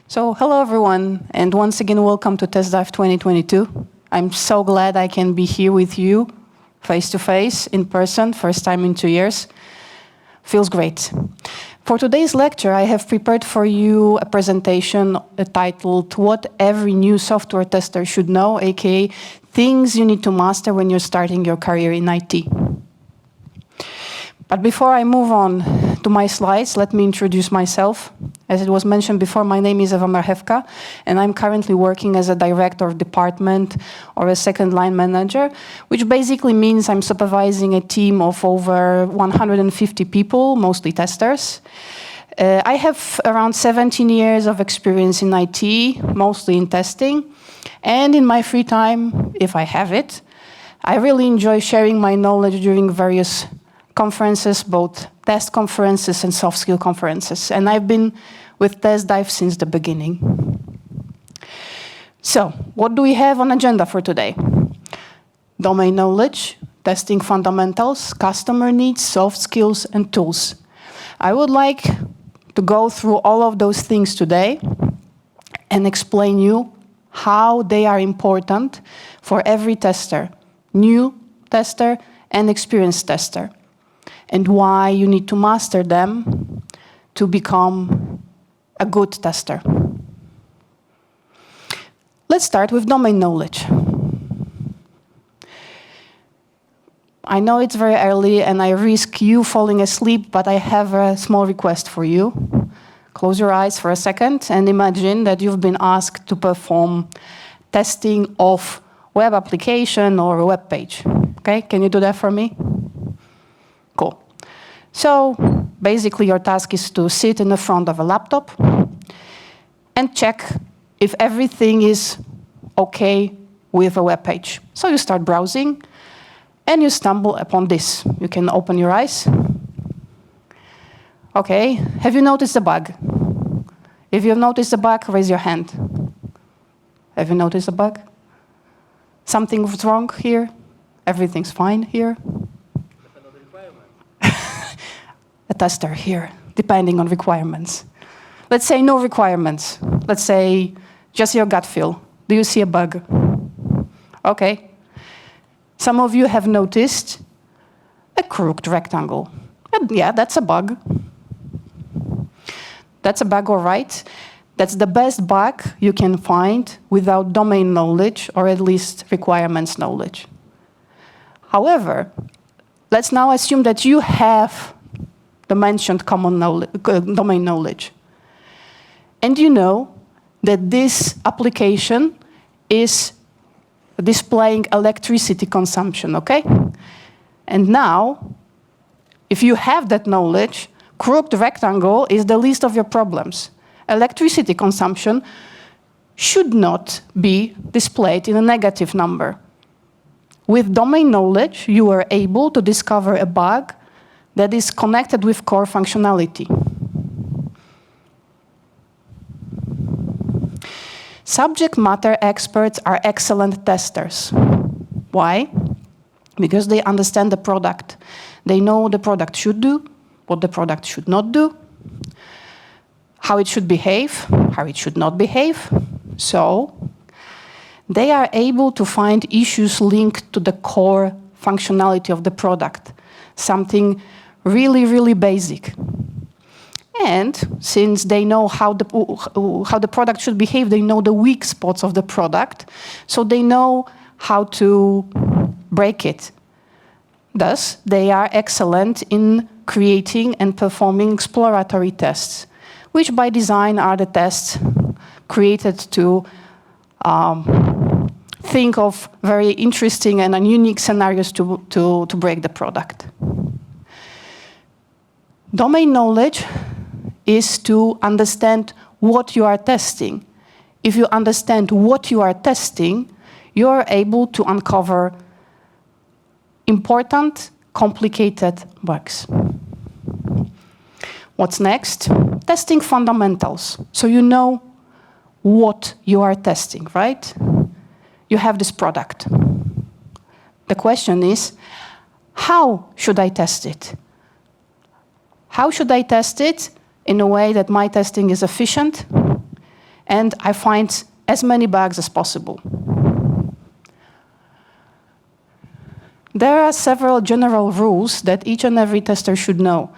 So hello everyone, and once again welcome to Test Dive 2022. I'm so glad I can be here with you, face to face, in person, first time in 2 years. Feels great. For today's lecture, I have prepared for you a presentation titled What Every New Software Tester Should Know, aka Things You Need to Master When You're Starting Your Career in IT. But before I move on to my slides, let me introduce myself. As it was mentioned before, my name is Marchewka, and I'm currently working as a director of department or a second-line manager, which basically means I'm supervising a team of over 150 people, mostly testers. I have around 17 years of experience in IT, mostly in testing, and in my free time, if I have it, I really enjoy sharing my knowledge during various conferences, both test conferences and soft skill conferences. And I've been with Test Dive since the beginning. So, what do we have on agenda for today? Domain knowledge, testing fundamentals, customer needs, soft skills, and tools. I would like to go through all of those things today and explain you how they are important for every tester, new tester and experienced tester, and why you need to master them to become a good tester. Let's start with domain knowledge. I know it's very early and I risk you falling asleep, but I have a small request for you. Close your eyes for a second and imagine that you've been asked to perform testing of web application or a web page. Okay, can you do that for me? Cool. So basically your task is to sit in the front of a laptop and check if everything is okay with a web page. So you start browsing and you stumble upon this. You can open your eyes. Okay, have you noticed a bug? If you've noticed a bug, raise your hand. Have you noticed a bug? Something's wrong here? Everything's fine here? A tester here, depending on requirements. Let's say no requirements. Let's say just your gut feel. Do you see a bug? Okay. Some of you have noticed a crooked rectangle. And yeah, that's a bug. That's a bug, all right. That's the best bug you can find without domain knowledge, or at least requirements knowledge. However, let's now assume that you have the mentioned common domain knowledge. And you know that this application is displaying electricity consumption, okay? And now, if you have that knowledge, crooked rectangle is the least of your problems. Electricity consumption should not be displayed in a negative number. With domain knowledge, you are able to discover a bug that is connected with core functionality. Subject matter experts are excellent testers. Why? Because they understand the product. They know what the product should do, what the product should not do, how it should behave, how it should not behave. So they are able to find issues linked to the core functionality of the product, something really, really basic. And since they know how the product should behave, they know the weak spots of the product, so they know how to break it. Thus, they are excellent in creating and performing exploratory tests, which by design are the tests created to think of very interesting and unique scenarios to break the product. Domain knowledge is to understand what you are testing. If you understand what you are testing, you are able to uncover important, complicated bugs. What's next? Testing fundamentals. So you know what you are testing, right? You have this product. The question is, how should I test it? How should I test it in a way that my testing is efficient and I find as many bugs as possible. There are several general rules that each and every tester should know.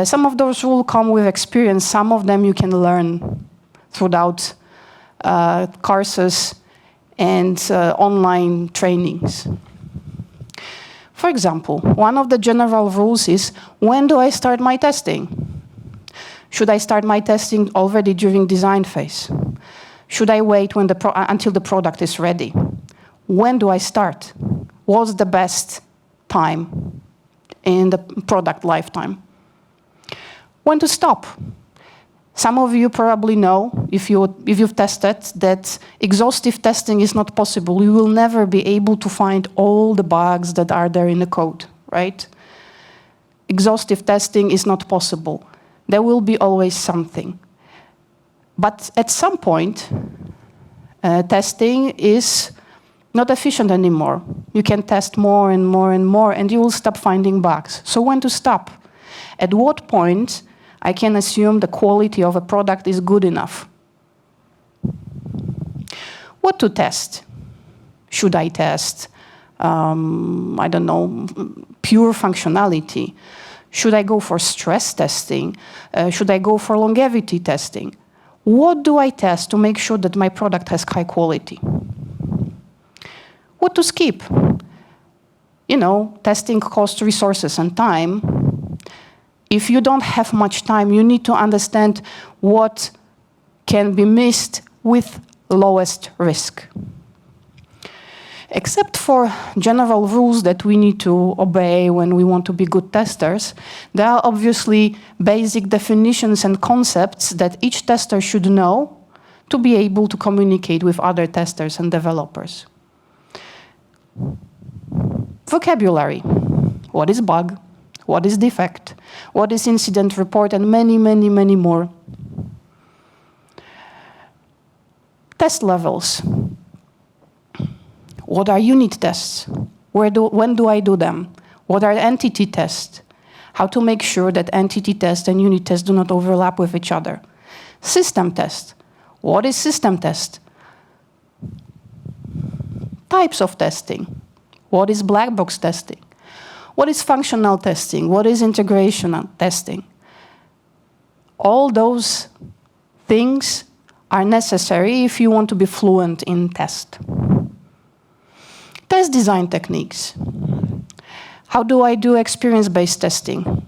Some of those rules come with experience. Some of them you can learn throughout courses and online trainings. For example, one of the general rules is, when do I start my testing? Should I start my testing already during design phase? Should I wait until the product is ready? When do I start? What's the best time in the product lifetime? When to stop? Some of you probably know, if you've tested, that exhaustive testing is not possible. You will never be able to find all the bugs that are there in the code, right? Exhaustive testing is not possible. There will be always something. But at some point, testing is not efficient anymore. You can test more and more and more, and you will stop finding bugs. So when to stop? At what point I can assume the quality of a product is good enough? What to test? Should I test, I don't know, pure functionality? Should I go for stress testing? Should I go for longevity testing? What do I test to make sure that my product has high quality? What to skip? You know, testing costs resources and time. If you don't have much time, you need to understand what can be missed with lowest risk. Except for general rules that we need to obey when we want to be good testers, there are obviously basic definitions and concepts that each tester should know to be able to communicate with other testers and developers. Vocabulary. What is bug? What is defect? What is incident report? And many, many, many more. Test levels. What are unit tests? When do I do them? What are entity tests? How to make sure that entity test and unit test do not overlap with each other. System test. What is system test? Types of testing. What is black box testing? What is functional testing? What is integration testing? All those things are necessary if you want to be fluent in test. Test design techniques. How do I do experience-based testing?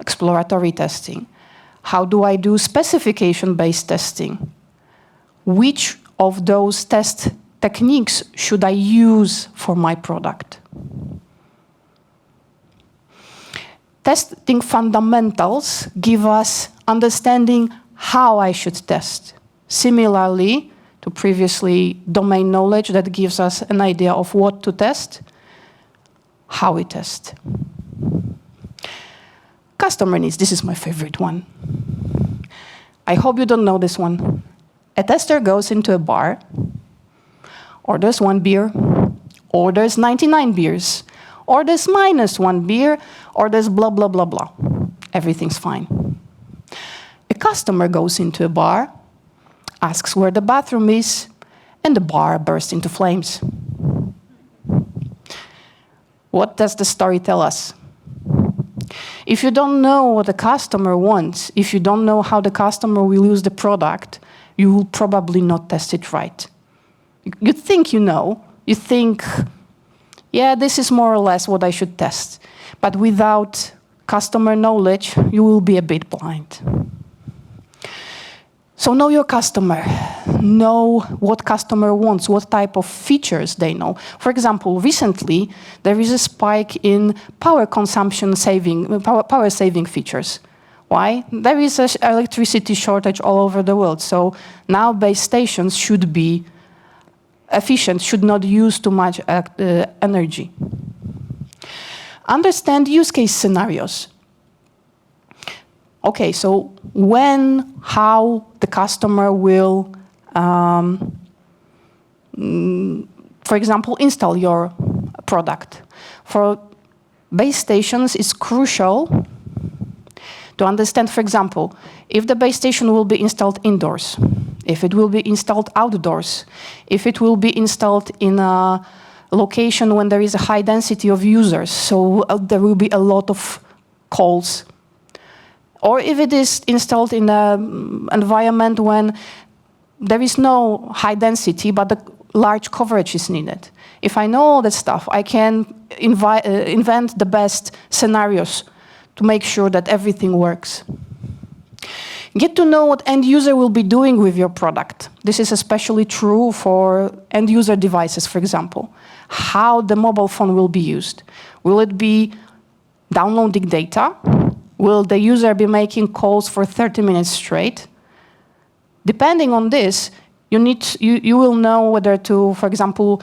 Exploratory testing. How do I do specification-based testing? Which of those test techniques should I use for my product? Testing fundamentals give us understanding how I should test. Similarly to previously domain knowledge that gives us an idea of what to test, how we test. Customer needs, this is my favorite one. I hope you don't know this one. A tester goes into a bar, orders 1 beer, orders 99 beers, orders -1 beer, orders blah, blah, blah, blah. Everything's fine. A customer goes into a bar, asks where the bathroom is, and the bar bursts into flames. What does the story tell us? If you don't know what the customer wants, if you don't know how the customer will use the product, you will probably not test it right. You think you know, you think, yeah, this is more or less what I should test. But without customer knowledge, you will be a bit blind. So know your customer. Know what customer wants, what type of features they know. For example, recently, there is a spike in power saving features. Why? There is an electricity shortage all over the world. So now base stations should be efficient, should not use too much energy. Understand use case scenarios. Okay, so when, how the customer will, for example, install your product. For base stations, it's crucial to understand, for example, if the base station will be installed indoors, if it will be installed outdoors, if it will be installed in a location when there is a high density of users, so there will be a lot of calls. Or if it is installed in an environment when there is no high density, but the large coverage is needed. If I know all that stuff, I can invent the best scenarios to make sure that everything works. Get to know what end user will be doing with your product. This is especially true for end user devices, for example. How the mobile phone will be used. Will it be downloading data? Will the user be making calls for 30 minutes straight? Depending on this, you will know whether to, for example,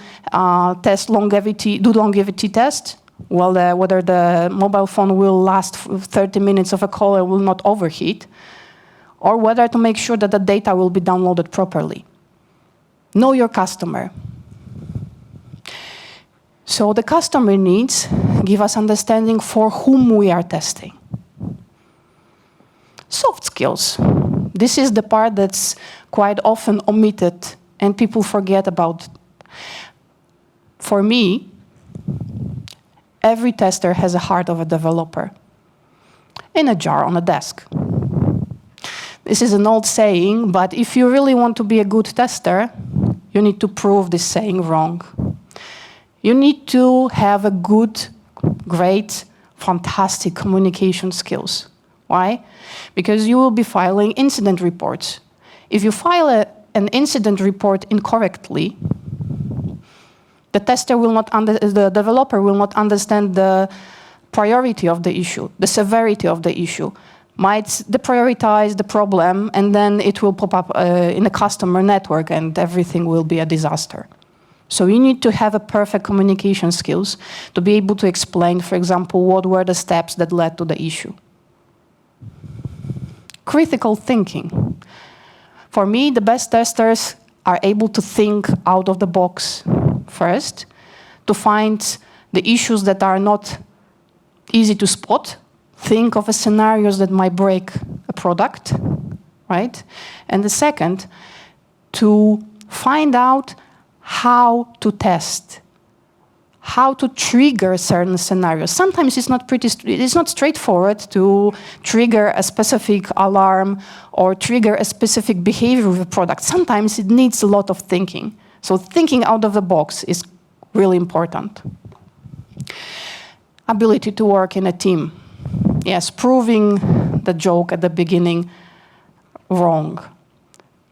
test longevity, do longevity test, whether the mobile phone will last 30 minutes of a call and will not overheat, or whether to make sure that the data will be downloaded properly. Know your customer. So the customer needs give us understanding for whom we are testing. Soft skills. This is the part that's quite often omitted and people forget about. For me, every tester has a heart of a developer in a jar on a desk. This is an old saying, but if you really want to be a good tester, you need to prove this saying wrong. You need to have a good, great, fantastic communication skills. Why? Because you will be filing incident reports. If you file an incident report incorrectly, the developer will not understand the priority of the issue, the severity of the issue. Might deprioritize the problem, and then it will pop up in a customer network, and everything will be a disaster. So you need to have a perfect communication skills to be able to explain, for example, what were the steps that led to the issue. Critical thinking. For me, the best testers are able to think out of the box first, to find the issues that are not easy to spot, think of scenarios that might break a product, right? And the second, to find out how to test, how to trigger certain scenarios. Sometimes it's not straightforward to trigger a specific alarm or trigger a specific behavior of a product. Sometimes it needs a lot of thinking. So thinking out of the box is really important. Ability to work in a team. Yes, proving the joke at the beginning wrong.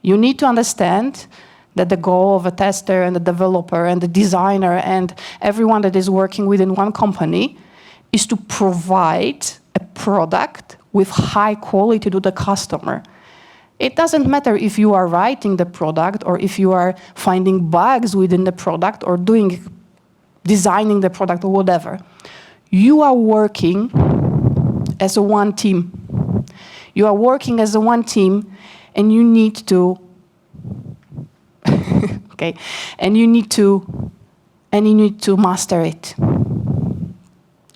You need to understand that the goal of a tester and the developer and the designer and everyone that is working within one company is to provide a product with high quality to the customer. It doesn't matter if you are writing the product or if you are finding bugs within the product or designing the product or whatever. You are working as a one team. You are working as a one team, and you need to okay, and you need to master it.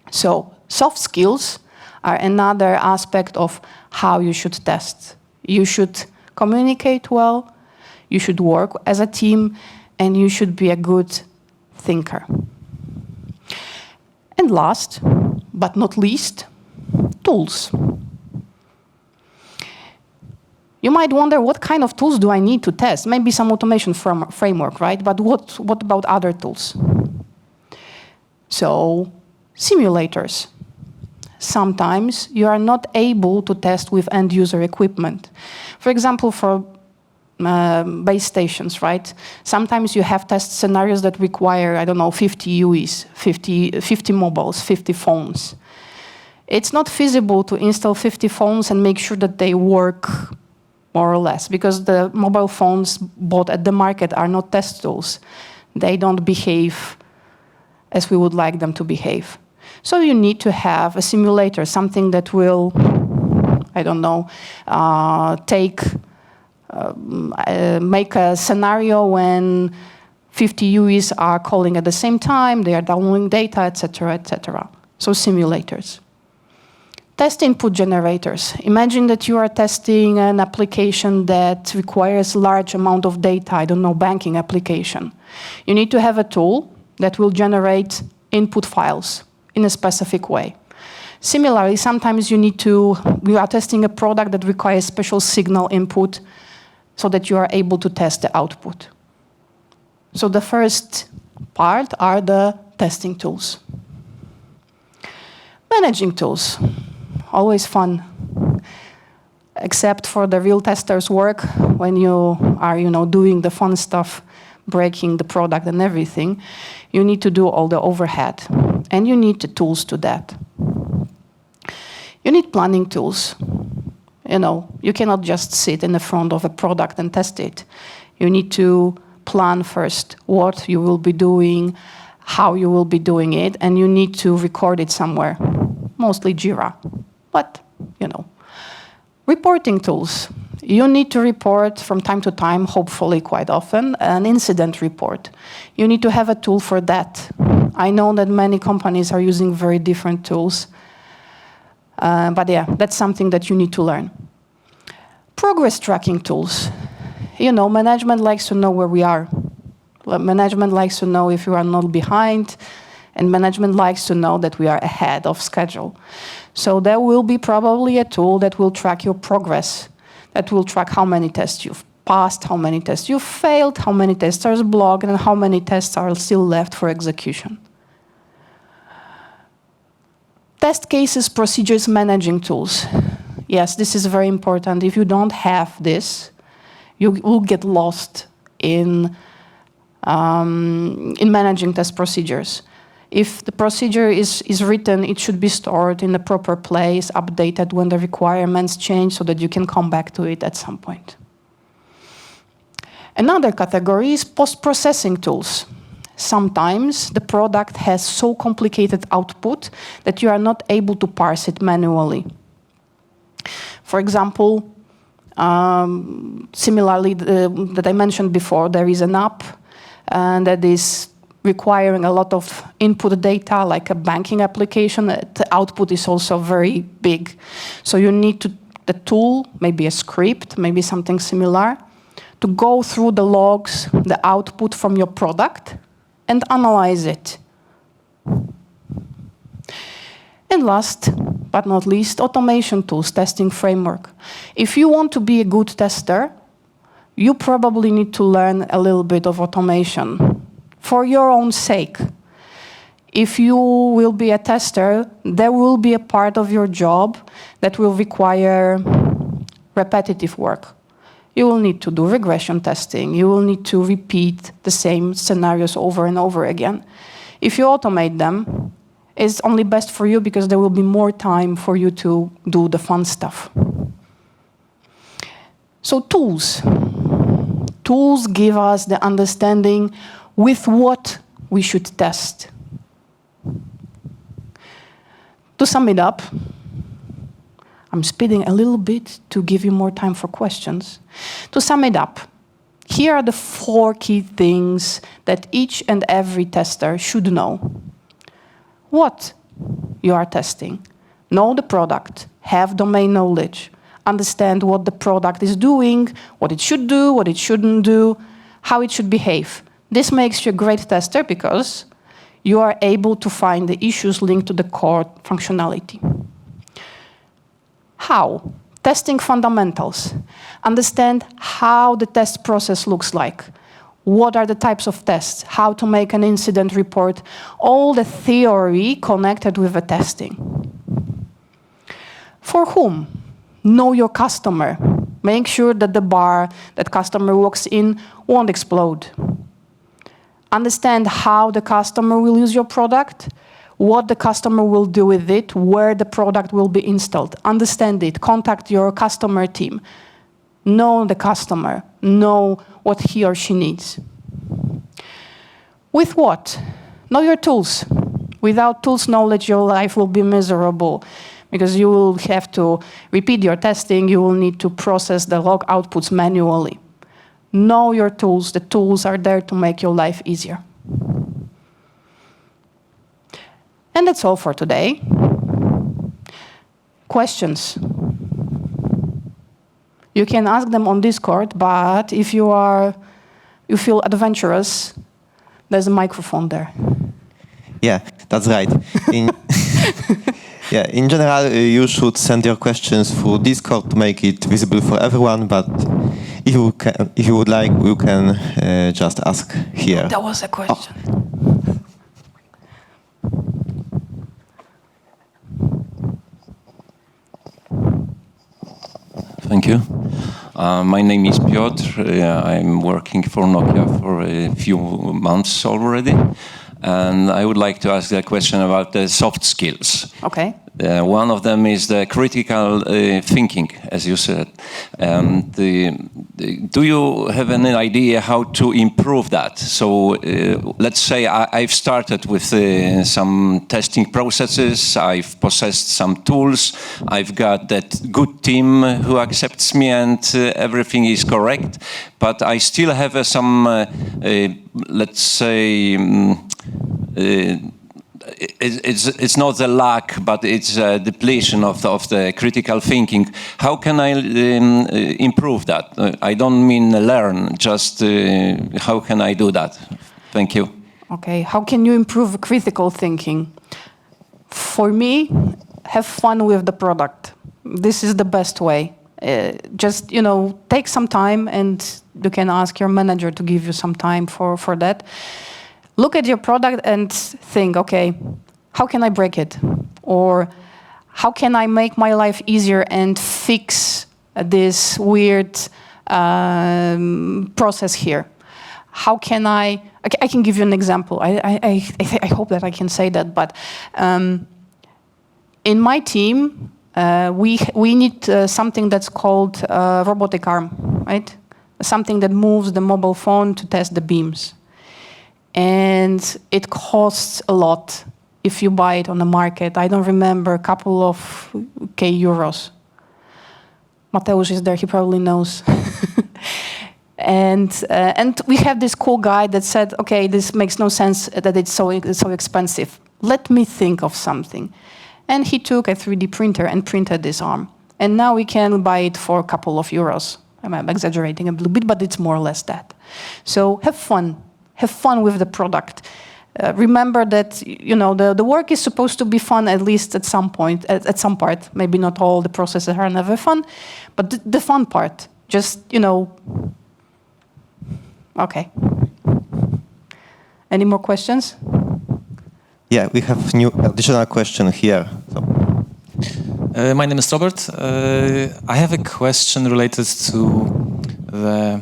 So soft skills are another aspect of how you should test. You should communicate well, you should work as a team, and you should be a good thinker. And last, but not least, tools. You might wonder, what kind of tools do I need to test? Maybe some automation framework, right? But what about other tools? So, simulators. Sometimes you are not able to test with end-user equipment. For example, for base stations, right? Sometimes you have test scenarios that require, I don't know, 50 UEs, 50 mobiles, 50 phones. It's not feasible to install 50 phones and make sure that they work more or less, because the mobile phones bought at the market are not test tools. They don't behave as we would like them to behave. So you need to have a simulator, something that will, I don't know, make a scenario when 50 UEs are calling at the same time, they are downloading data, etc., etc. So simulators. Test input generators. Imagine that you are testing an application that requires large amount of data, I don't know, banking application. You need to have a tool that will generate input files in a specific way. Similarly, sometimes you are testing a product that requires special signal input so that you are able to test the output. So the first part are the testing tools. Managing tools, always fun, except for the real testers' work when you are, doing the fun stuff, breaking the product and everything. You need to do all the overhead, and you need the tools to that. You need planning tools. You cannot just sit in the front of a product and test it. You need to plan first what you will be doing, how you will be doing it, and you need to record it somewhere, mostly Jira. But, reporting tools. You need to report from time to time, hopefully quite often, an incident report. You need to have a tool for that. I know that many companies are using very different tools. But yeah, that's something that you need to learn. Progress tracking tools. Management likes to know where we are. Management likes to know if you are not behind, and management likes to know that we are ahead of schedule. So there will be probably a tool that will track your progress, that will track how many tests you've passed, how many tests you've failed, how many tests are blocked, and how many tests are still left for execution. Test cases, procedures, managing tools. Yes, this is very important. If you don't have this, you will get lost in managing test procedures. If the procedure is written, it should be stored in the proper place, updated when the requirements change so that you can come back to it at some point. Another category is post-processing tools. Sometimes the product has so complicated output that you are not able to parse it manually. For example, similarly, that I mentioned before, there is an app that is requiring a lot of input data, like a banking application. The output is also very big. So you need the tool, maybe a script, maybe something similar, to go through the logs, the output from your product, and analyze it. And last but not least, automation tools, testing framework. If you want to be a good tester, you probably need to learn a little bit of automation for your own sake. If you will be a tester, there will be a part of your job that will require repetitive work. You will need to do regression testing. You will need to repeat the same scenarios over and over again. If you automate them, it's only best for you because there will be more time for you to do the fun stuff. So tools. Tools give us the understanding with what we should test. To sum it up, I'm speeding a little bit to give you more time for questions. To sum it up, here are the 4 key things that each and every tester should know. What you are testing. Know the product, have domain knowledge, understand what the product is doing, what it should do, what it shouldn't do, how it should behave. This makes you a great tester because you are able to find the issues linked to the core functionality. How? Testing fundamentals. Understand how the test process looks like. What are the types of tests? How to make an incident report? All the theory connected with the testing. For whom? Know your customer. Make sure that the bar that customer walks in won't explode. Understand how the customer will use your product, what the customer will do with it, where the product will be installed. Understand it. Contact your customer team. Know the customer. Know what he or she needs. With what? Know your tools. Without tools knowledge, your life will be miserable because you will have to repeat your testing. You will need to process the log outputs manually. Know your tools. The tools are there to make your life easier. And that's all for today. Questions. You can ask them on Discord, but if you feel adventurous, there's a microphone there. Yeah, that's right. In general, you should send your questions through Discord to make it visible for everyone. But if you would like, you can just ask here. That was a question. Thank you. My name is Piotr. I'm working for Nokia for a few months already. And I would like to ask a question about the soft skills. Okay. One of them is the critical thinking, as you said. Do you have any idea how to improve that? So let's say I've started with some testing processes, I've possessed some tools, I've got that good team who accepts me and everything is correct, but I still have some, let's say, it's not the lack, but it's a depletion of the critical thinking. How can I improve that? I don't mean learn, just how can I do that? Thank you. Okay, how can you improve critical thinking? For me, have fun with the product. This is the best way. Just, take some time, and you can ask your manager to give you some time for that. Look at your product and think, okay, how can I break it? Or how can I make my life easier and fix this weird process here? How can I can give you an example. I hope that I can say that, but in my team, we need something that's called robotic arm, right? Something that moves the mobile phone to test the beams. And it costs a lot if you buy it on the market. I don't remember, a couple of €K. Mateusz is there, he probably knows. And we have this cool guy that said, okay, this makes no sense that it's so expensive. Let me think of something. And he took a 3D printer and printed this arm. And now we can buy it for a couple of euros. I'm exaggerating a little bit, but it's more or less that. So have fun. Have fun with the product. Remember that the work is supposed to be fun, at least at some point, at some part. Maybe not all the processes are never fun, but the fun part. Just Okay. Any more questions? Yeah, we have new additional question here. So. My name is Robert. I have a question related to the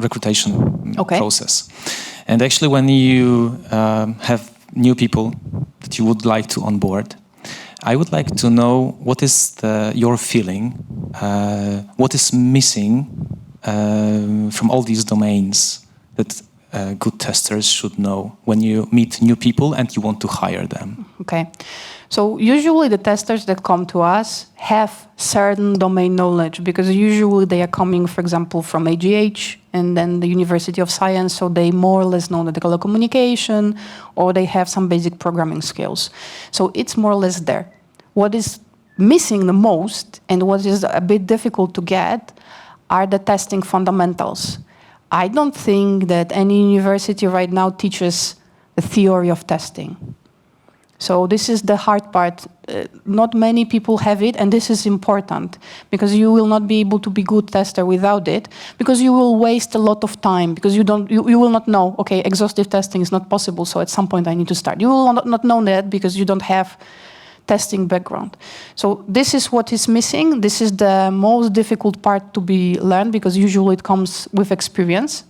recruitation process. And actually, when you have new people that you would like to onboard, I would like to know what is your feeling, what is missing from all these domains that good testers should know when you meet new people and you want to hire them. Okay. So usually the testers that come to us have certain domain knowledge because usually they are coming, for example, from AGH and then the University of Science, so they more or less know the telecommunication or they have some basic programming skills. So it's more or less there. What is missing the most and what is a bit difficult to get are the testing fundamentals. I don't think that any university right now teaches the theory of testing. So this is the hard part. Not many people have it, and this is important because you will not be able to be a good tester without it, because you will waste a lot of time because you will not know, okay, exhaustive testing is not possible, so at some point I need to start. You will not know that because you don't have testing background. So this is what is missing. This is the most difficult part to be learned because usually it comes with experience.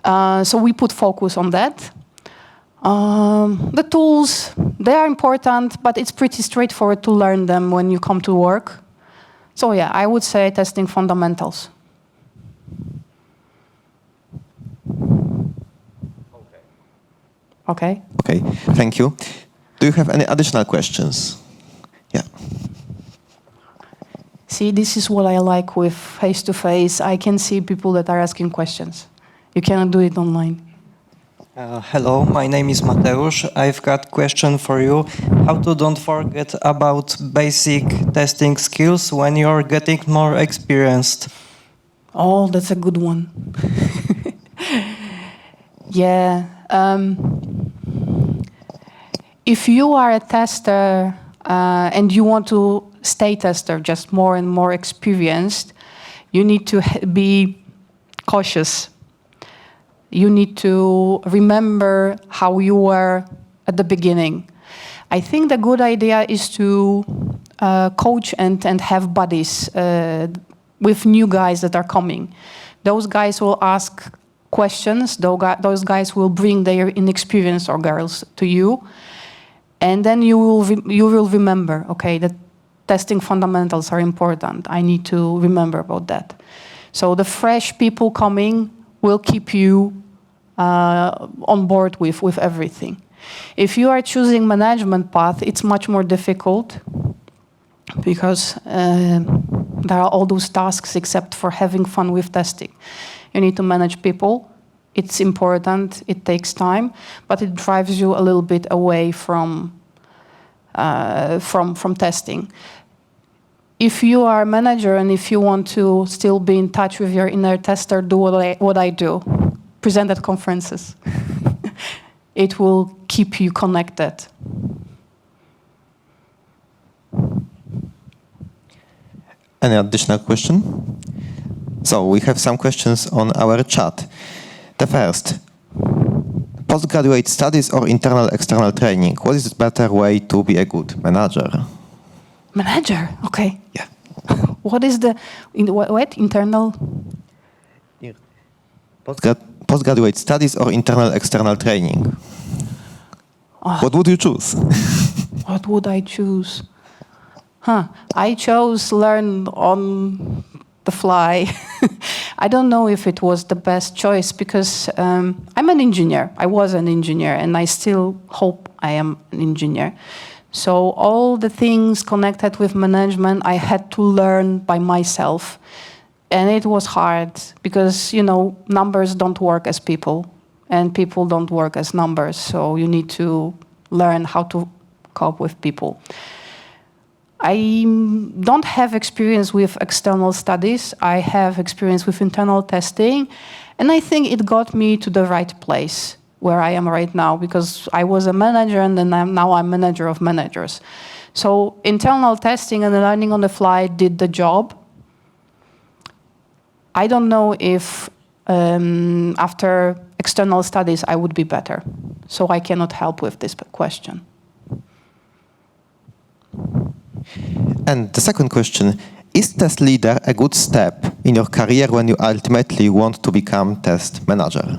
So we put focus on that. The tools, they are important, but it's pretty straightforward to learn them when you come to work. So yeah, I would say testing fundamentals. Okay. Okay, thank you. Do you have any additional questions? Yeah. See, this is what I like with face-to-face. I can see people that are asking questions. You cannot do it online. Hello, my name is Mateusz. I've got question for you. How to don't forget about basic testing skills when you're getting more experienced? Oh, that's a good one. Yeah. If you are a tester and you want to stay tester, just more and more experienced, you need to be cautious. You need to remember how you were at the beginning. I think the good idea is to coach and have buddies with new guys that are coming. Those guys will ask questions. Those guys will bring their inexperience or girls to you. And then you will remember, okay, that testing fundamentals are important. I need to remember about that. So the fresh people coming will keep you on board with everything. If you are choosing management path, it's much more difficult because there are all those tasks except for having fun with testing. You need to manage people. It's important, it takes time, but it drives you a little bit away from testing. If you are a manager and if you want to still be in touch with your inner tester, do what I do. Present at conferences. It will keep you connected. Any additional question? So we have some questions on our chat. The first, postgraduate studies or internal external training? What is the better way to be a good manager? Manager, okay. Yeah. What is the internal? Postgraduate studies or internal external training? What would you choose? What would I choose? I chose learn on the fly. I don't know if it was the best choice because I'm an engineer. I was an engineer and I still hope I am an engineer. So all the things connected with management I had to learn by myself. And it was hard because, you know, numbers don't work as people and people don't work as numbers. So you need to learn how to cope with people. I don't have experience with external studies. I have experience with internal testing. And I think it got me to the right place where I am right now because I was a manager and then now I'm manager of managers. So internal testing and learning on the fly did the job. I don't know if after external studies I would be better. So I cannot help with this question. And the second question, is test leader a good step in your career when you ultimately want to become test manager?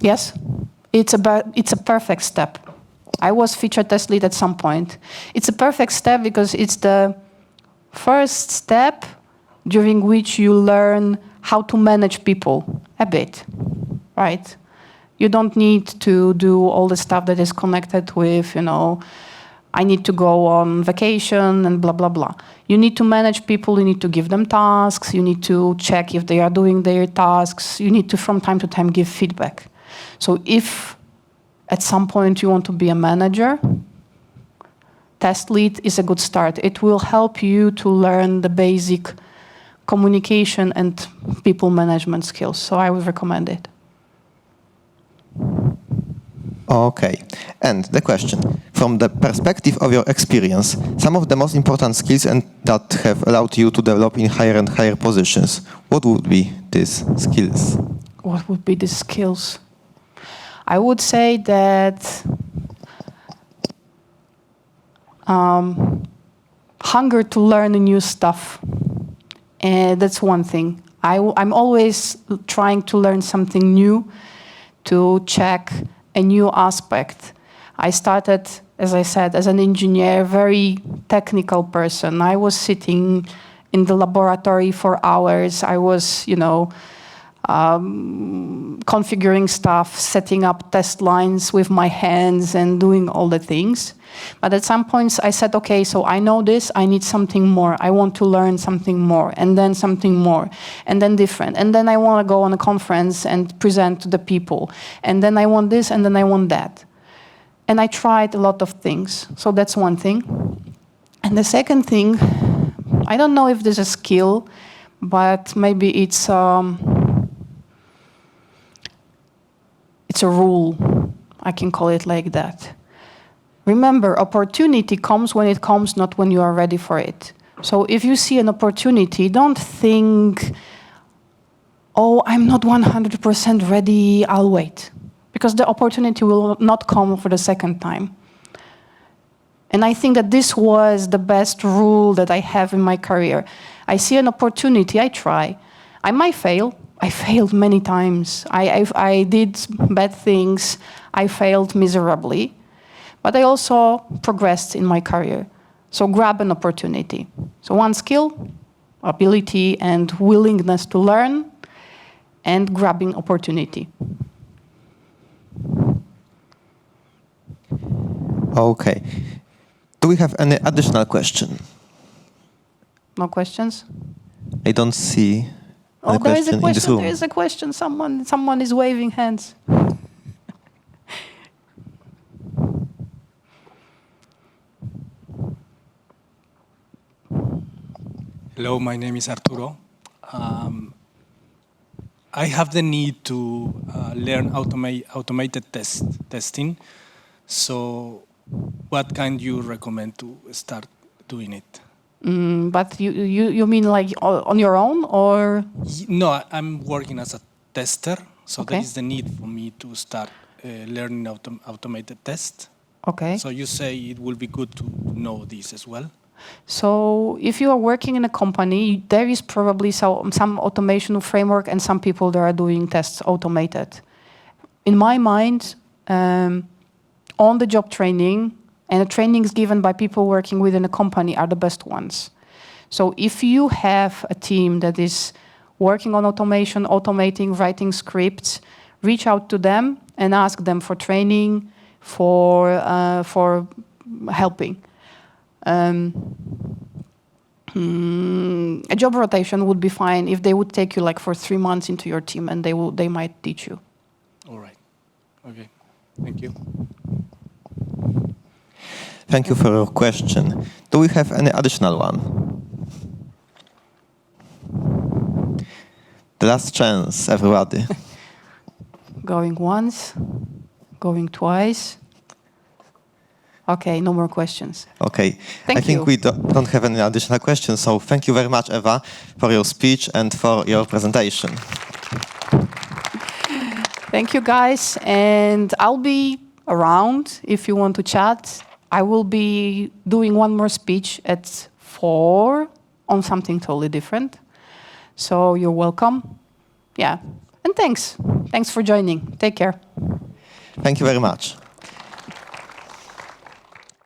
Yes, it's a perfect step. I was feature test lead at some point. It's a perfect step because it's the first step during which you learn how to manage people a bit, right? You don't need to do all the stuff that is connected with, you know, I need to go on vacation and blah, blah, blah. You need to manage people, you need to give them tasks, you need to check if they are doing their tasks, you need to from time to time give feedback. So if at some point you want to be a manager, test lead is a good start. It will help you to learn the basic communication and people management skills. So I would recommend it. Okay. And the question, from the perspective of your experience, some of the most important skills and that have allowed you to develop in higher and higher positions, what would be these skills? What would be the skills? I would say that hunger to learn new stuff. And that's one thing. I'm always trying to learn something new, to check a new aspect. I started, as I said, as an engineer, very technical person. I was sitting in the laboratory for hours. I was, you know, configuring stuff, setting up test lines with my hands and doing all the things. But at some points I said, okay, so I know this, I need something more. I want to learn something more, and then something more, and then different. And then I want to go on a conference and present to the people. And then I want this, and then I want that. And I tried a lot of things. So that's one thing. And the second thing, I don't know if this is a skill, but maybe it's a rule. I can call it like that. Remember, opportunity comes when it comes, not when you are ready for it. So if you see an opportunity, don't think, oh, I'm not 100% ready, I'll wait. Because the opportunity will not come for the second time. And I think that this was the best rule that I have in my career. I see an opportunity, I try. I might fail. I failed many times. I did bad things. I failed miserably. But I also progressed in my career. So grab an opportunity. So one skill, ability and willingness to learn, and grabbing opportunity. Okay. Do we have any additional question? No questions? I don't see any there is a question in this question. room. There is a question. Someone is waving hands. Hello, my name is Arturo. I have the need to learn automated testing. So what can you recommend to start doing it? But you mean like on your own, or? No, I'm working as a tester. So Okay. there is the need for me to start learning automated tests. Okay. So you say it will be good to know this as well? So if you are working in a company, there is probably some automation framework and some people that are doing tests automated. In my mind, on-the-job training and the trainings given by people working within a company are the best ones. So if you have a team that is working on automation, automating, writing scripts, reach out to them and ask them for training, for helping. A job rotation would be fine if they would take you like for 3 months into your team, and they might teach you. All right. Okay. Thank you. Thank you for your question. Do we have any additional one? The last chance, everybody. Going once, going twice. Okay, no more questions. Okay. Thank I think you. we don't have any additional questions, so thank you very much, Eva, for your speech and for your presentation. Thank you, guys. And I'll be around if you want to chat. I will be doing one more speech at 4 on something totally different. So you're welcome. Yeah. And thanks. Thanks for joining. Take care. Thank you very much.